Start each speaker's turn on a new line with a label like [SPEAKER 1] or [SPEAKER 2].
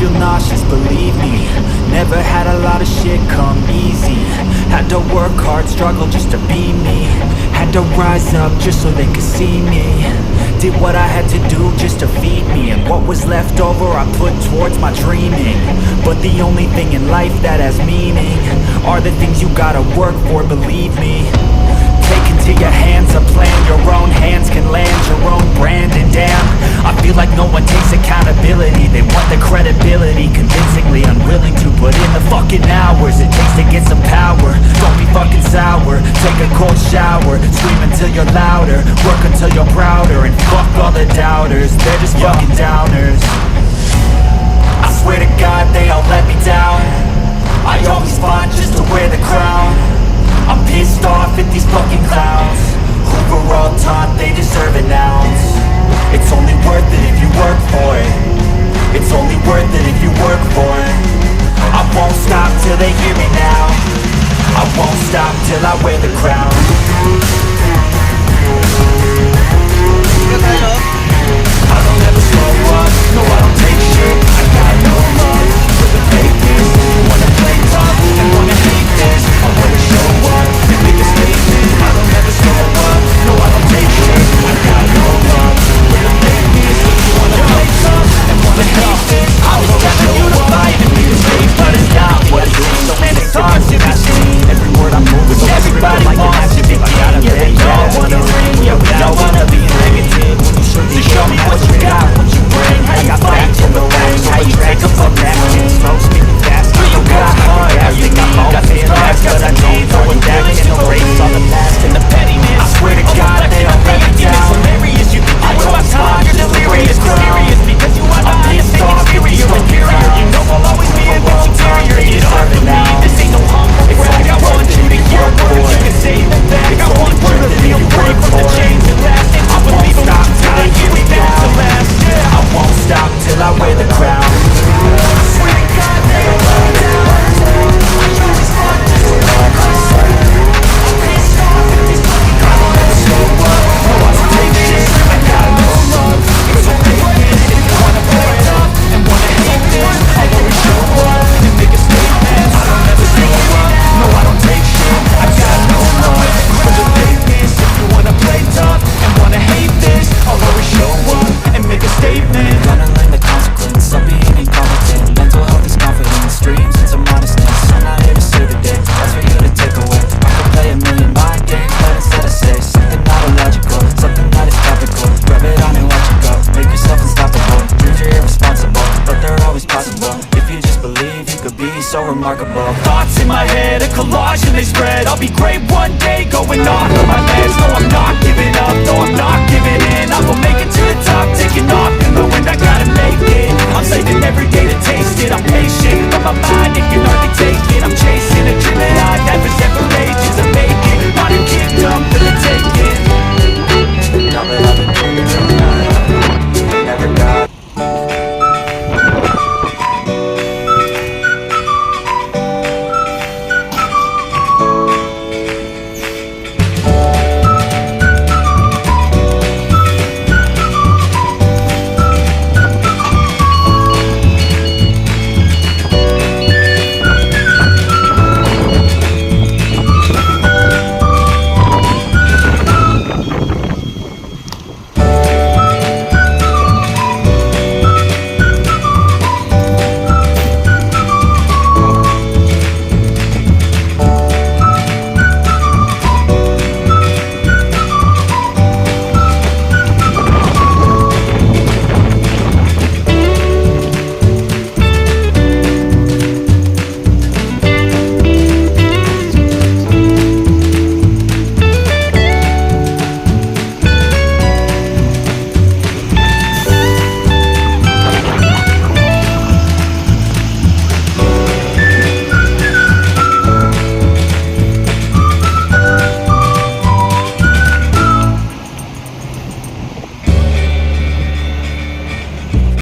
[SPEAKER 1] feel nauseous, believe me. Never had a lot of shit come easy. Had to work hard, struggle just to be me. Had to rise up just so they could see me. Did what I had to do just to feed me. And what was left over I put towards my dreaming. But the only thing in life that has meaning are the things you gotta work for, believe me. Take into your hands a plan, your own hands can land your own brand. And damn, I feel like no one takes accountability. They want the credibility, convincingly unwilling to put in the fucking hours it takes to get some power. Don't be fucking sour, take a cold shower. Scream until you're louder, work until you're prouder. And fuck all the doubters, they're just fucking downers. I swear to God they all let me down. I always fought just to wear the crown. I'm pissed off at these fucking clowns who were all taught they deserve an ounce. It's only worth it if you work for it. It's only worth it if you work for it. I won't stop till they hear me now. I won't stop till I wear the crown. I don't ever slow up, no I don't take shit. I got no love for the fakeness. Wanna play tough and wanna hate this. I wanna show up and make a statement. I don't ever slow up, no I don't take shit. I got no love for the fakeness. You wanna play tough and wanna hate this. I was telling you to fight and be the same, but it's not what it seems. So man, it's hard to be seen. Every word I move is everybody wants to be king. Yeah, they all wanna ring, yeah, we all wanna be negative. So show me what you got, what you bring. How you fight in the ring, how you take a fuck action. Slow, speaking fast, do you got heart? I think I'm all feeling that's what I need. Throwing back in the race, all the past and the pettiness. I swear to God, they don't let me down. Hilarious, you think you're my time, you're delirious. Mysterious, because you are not a thing exterior. Inferior, you know I'll always be a bit superior. Get off of me, this ain't no humble brag. I want you to hear words, you can say them back. I want you to feel free from the chains that last. And I believe I'm not till hear me back to last. Yeah, I won't stop till I wear the crown. I swear to God, they don't let me down. I always fought just to wear the crown. I'm pissed off at these fucking clowns. I don't ever slow up, no I don't take shit. I got no love, it's a fakeness. If you wanna play tough and wanna hate this, I'll always show up and make a statement. I don't ever slow up, no I don't take shit. I got no love for the fakeness. If you wanna play tough and wanna hate this, I'll always show up and make a statement. Gonna learn the consequence of being incompetent. Mental health is confidence, dreams and some honestness. I'm not here to save the day, that's for you to take away. I could play a million mind games, but instead I say something not illogical, something that is topical. Rub it on and watch it go, make yourself unstoppable. Dreams are irresponsible, but they're always possible. If you just believe, you could be so remarkable. Thoughts in my head, a collage and they spread. I'll be great one day, going off of my meds. No, I'm not giving up, no, I'm not giving in. I will make it to the top, taking off in the wind. I gotta